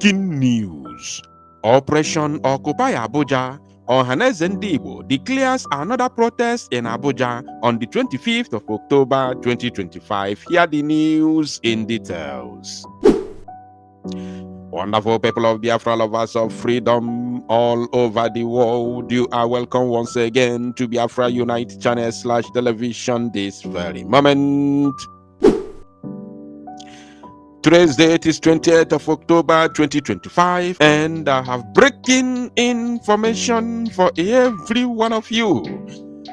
Breaking news. Operation Occupy Abuja. Ohaneze Igbo declares another protest in Abuja on the 25th of October 2025. Hear the news in details. Wonderful people of Biafra, lovers of freedom all over the world, you are welcome once again to Biafra Unite channel / television this very moment. Today's date is 28th of October 2025, and I have breaking information for every one of you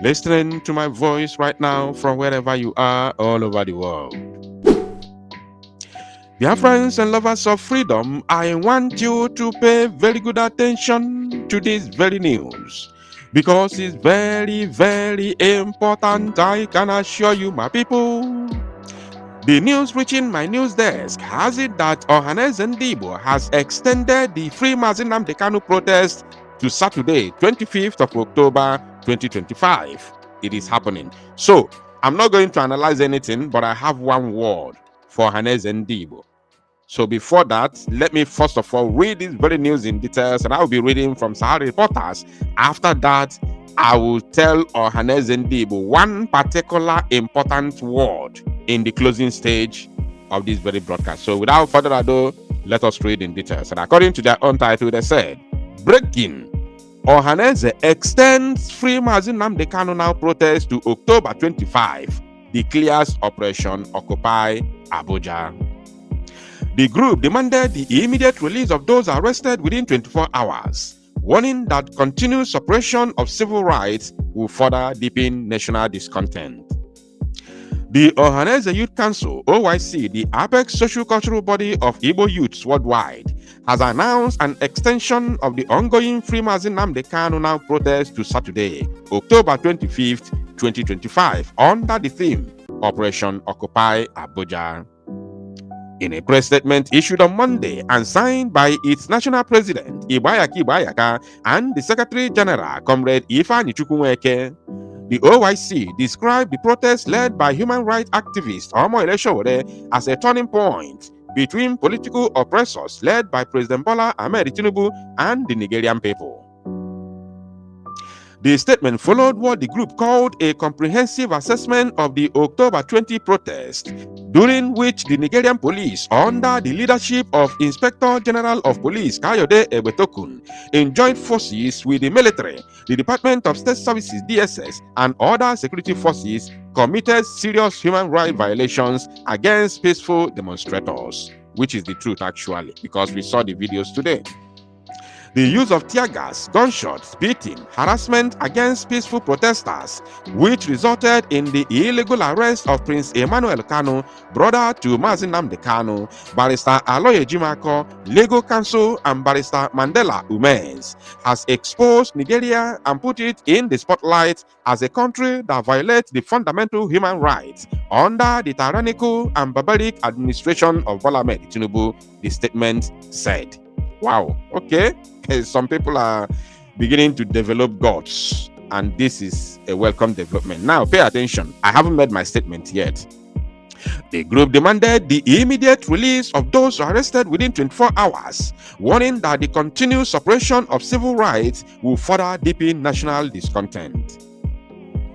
listening to my voice right now from wherever you are all over the world. Dear friends and lovers of freedom, I want you to pay very good attention to this very news because it's very, very important. I can assure you, my people. The news reaching my news desk has it that Ohaneze Igbo has extended the Free Nnamdi Kanu protest to Saturday, 25th of October 2025. It is happening. So, I'm not going to analyze anything, but I have one word for Ohaneze Igbo. So before that, let me first of all read this very news in details, and I will be reading from Sahara Reporters. After that, I will tell Ohaneze Igbo one particular important word in the closing stage of this very broadcast. So without further ado, let us read in details. And according to their own title, they said, breaking: Ohaneze extends Free Nnamdi Kanu now protest to October 25, declares Operation Occupy Abuja. The group demanded the immediate release of those arrested within 24 hours, warning that continued suppression of civil rights will further deepen national discontent. The Ohaneze Youth Council, OYC, the apex socio-cultural body of Igbo youths worldwide, has announced an extension of the ongoing Free Nnamdi Kanu now protest to Saturday, October 25th, 2025, under the theme Operation Occupy Abuja. In a press statement issued on Monday and signed by its national president, Ibayaki Bayaka, and the Secretary General, Comrade Ifeanyi Chukwuemeke, the OYC described the protest led by human rights activist Omoyele Sowore as a turning point between political oppressors led by President Bola Ahmed Tinubu and the Nigerian people. The statement followed what the group called a comprehensive assessment of the October 20 protest, during which the Nigerian police, under the leadership of Inspector General of Police Kayode Egbetokun, in joint forces with the military, the Department of State Services (DSS), and other security forces, committed serious human rights violations against peaceful demonstrators, which is the truth actually, because we saw the videos today. The use of tear gas, gunshots, beating, harassment against peaceful protesters, which resulted in the illegal arrest of Prince Emmanuel Kanu, brother to Nnamdi Kanu, Barrister Aloye Jimako, legal counsel, and Barrister Mandela Umez, has exposed Nigeria and put it in the spotlight as a country that violates the fundamental human rights under the tyrannical and barbaric administration of Bola Ahmed Tinubu, the statement said. Wow, okay. Some people are beginning to develop gods, and this is a welcome development. Now, pay attention. I haven't made my statement yet. The group demanded the immediate release of those arrested within 24 hours, warning that the continued suppression of civil rights will further deepen national discontent.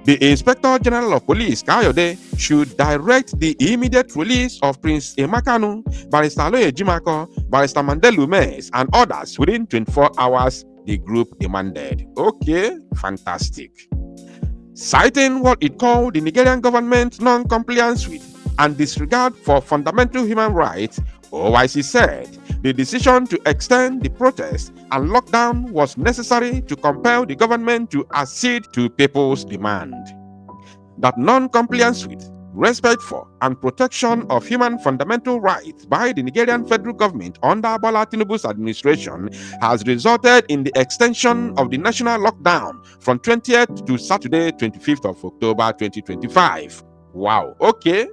The Inspector General of Police, Kayode, should direct the immediate release of Prince Kanu, Barrister Aloye Jimako, Barrister Mandela Umez, and others within 24 hours, the group demanded. Okay, fantastic. Citing what it called the Nigerian government non-compliance with and disregard for fundamental human rights, OYC said the decision to extend the protest and lockdown was necessary to compel the government to accede to people's demand. That non-compliance with, respect for, and protection of human fundamental rights by the Nigerian federal government under Bola Tinubu's administration has resulted in the extension of the national lockdown from 20th to Saturday, 25th of October 2025. Wow, okay.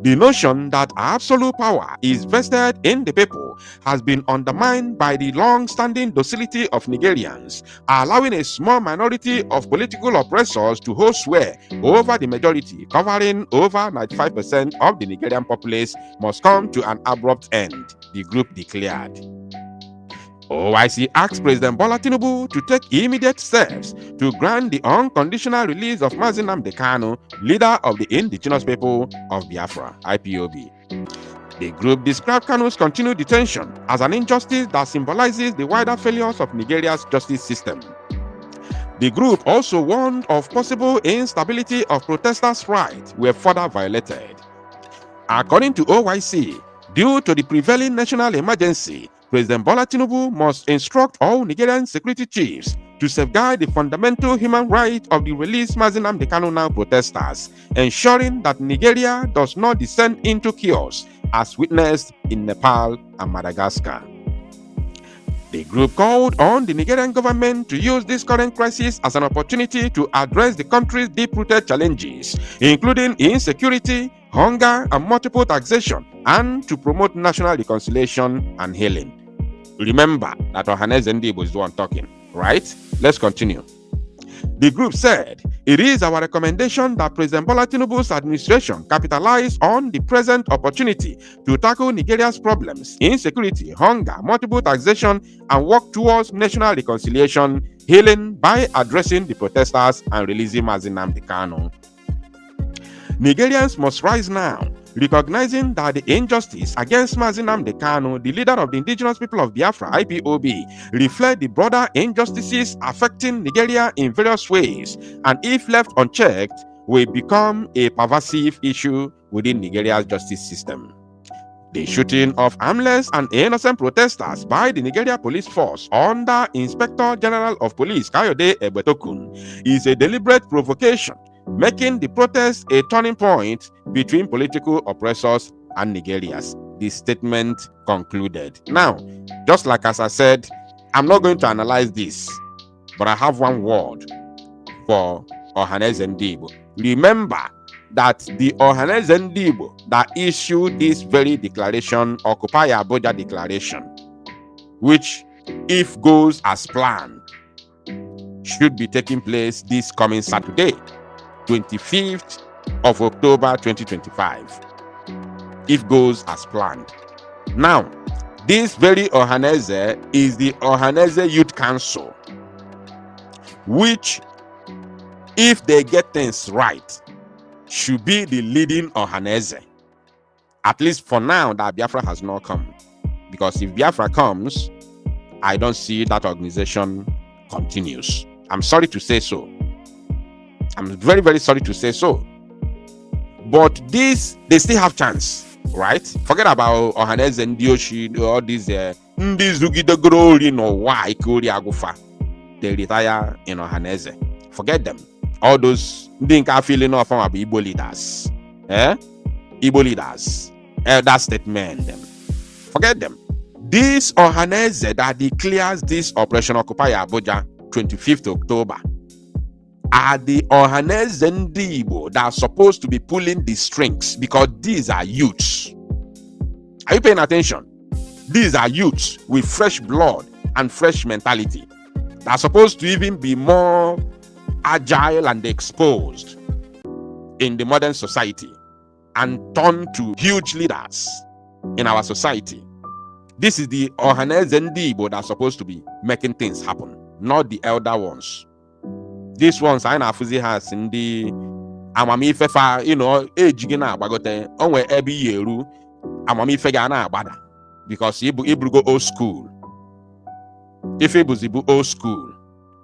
The notion that absolute power is vested in the people has been undermined by the long-standing docility of Nigerians, allowing a small minority of political oppressors to hold sway over the majority, covering over 95% of the Nigerian populace, must come to an abrupt end, the group declared. OIC asked President Bola Tinubu to take immediate steps to grant the unconditional release of Nnamdi Kanu, leader of the indigenous people of Biafra, IPOB. The group described Kanu's continued detention as an injustice that symbolizes the wider failures of Nigeria's justice system. The group also warned of possible instability of protesters' rights were further violated. According to OIC, due to the prevailing national emergency, President Bola Tinubu must instruct all Nigerian security chiefs to safeguard the fundamental human right of the released Nnamdi Kanu now protesters, ensuring that Nigeria does not descend into chaos as witnessed in Nepal and Madagascar. The group called on the Nigerian government to use this current crisis as an opportunity to address the country's deep-rooted challenges, including insecurity, hunger, and multiple taxation, and to promote national reconciliation and healing. Remember that Ohaneze was the one talking, right? Let's continue. The group said, "It is our recommendation that President Bola Tinubu's administration capitalize on the present opportunity to tackle Nigeria's problems, insecurity, hunger, multiple taxation, and work towards national reconciliation, healing by addressing the protesters and releasing Nnamdi Kanu. Nigerians must rise now, recognizing that the injustice against Nnamdi Kanu, the leader of the indigenous people of Biafra, IPOB, reflect the broader injustices affecting Nigeria in various ways, and if left unchecked, will become a pervasive issue within Nigeria's justice system." The shooting of harmless and innocent protesters by the Nigeria police force under Inspector General of Police Kayode Egbetokun is a deliberate provocation, making the protest a turning point between political oppressors and Nigerians, the statement concluded. Now, just like as I said, I'm not going to analyze this, but I have one word for Ohaneze Ndigbo. Remember that the Ohaneze Ndigbo that issued this very declaration, Occupy Abuja Declaration, which, if goes as planned, should be taking place this coming Saturday, 25th of October 2025, if goes as planned. Now, this very Ohaneze is the Ohaneze Youth Council, which, if they get things right, should be the leading Ohaneze. At least for now, that Biafra has not come. Because if Biafra comes, I don't see that organization continues. I'm sorry to say so. I'm very, very sorry to say so. But this, they still have chance, right? Forget about Ohaneze and Dioshi, all these they retire in Ohaneze. Forget them. All those Dinka feeling off from Igbo leaders. Igbo leaders. That statement, them. Forget them. This Ohaneze that declares this Operation Occupy Abuja 25th October are the Ohaneze Ndigbo that are supposed to be pulling the strings, because these are youths. Are you paying attention? These are youths with fresh blood and fresh mentality that are supposed to even be more agile and exposed in the modern society and turn to huge leaders in our society. This is the Ohaneze Ndigbo that are supposed to be making things happen, not the elder ones. These ones I know has in the amamifefa, ejigina abagote onwe ebi yeru amamife ga na agbada, because ibu go old school. If ibu old school,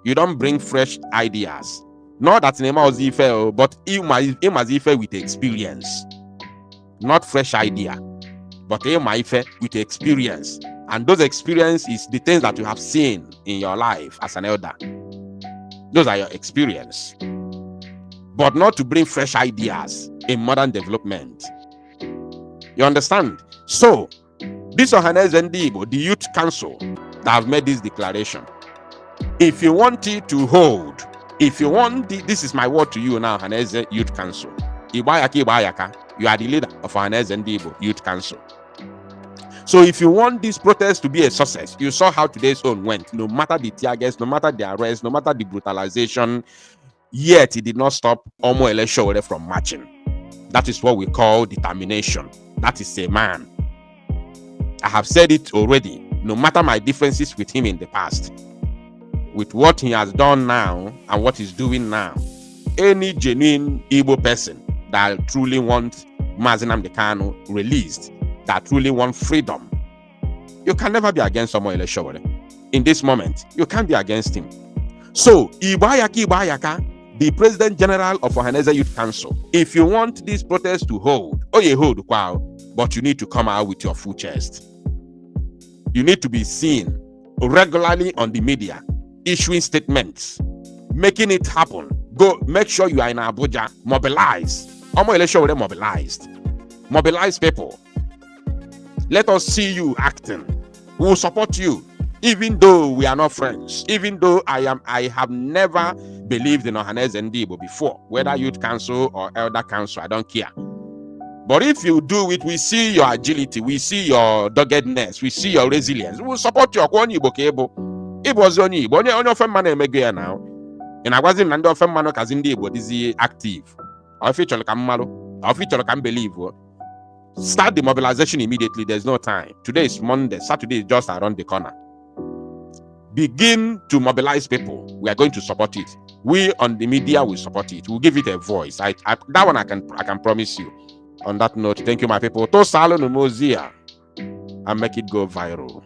you don't bring fresh ideas. Not that in Ife, but Ife with experience. Not fresh idea, but Ife with experience. And those experience is the things that you have seen in your life as an elder. Those are your experience. But not to bring fresh ideas in modern development. You understand? So, this Ohaneze Ndigbo, the Youth Council, that have made this declaration. If you want it to hold, this is my word to you now, Ohaneze Youth Council. Ibayaka, you are the leader of Ohaneze Ndigbo Youth Council. So if you want this protest to be a success, you saw how today's own went. No matter the tear gas, no matter the arrest, no matter the brutalization, yet it did not stop Omo Eleshowore from marching. That is what we call determination. That is a man. I have said it already. no matter my differences with him in the past, with what he has done now and what he's doing now, any genuine Igbo person that truly wants Nnamdi Kanu released, that truly want freedom, you can never be against Omoyele Sowore. In this moment, you can't be against him. So, Ibayaka, the President General of Ohaneze Youth Council, if you want this protest to hold, wow, but you need to come out with your full chest. You need to be seen regularly on the media, issuing statements, making it happen. Go, make sure you are in Abuja, mobilize. Omoyele Sowore mobilized. Mobilize people. Let us see you acting. We will support you, even though we are not friends. Even though I have never believed in Ohaneze Ndigbo before, whether youth council or elder council, I don't care. But if you do it, we see your agility, we see your doggedness, we see your resilience. We will support you. It was only of man now. And I wasn't under of man is active. Or feature can believe. Start the mobilization immediately. There's no time. Today is Monday. Saturday is just around the corner. Begin to mobilize people. We are going to support it. We on the media will support it. We'll give it a voice. That one I can promise you. On that note, thank you, my people. To Salo Numozia and make it go viral.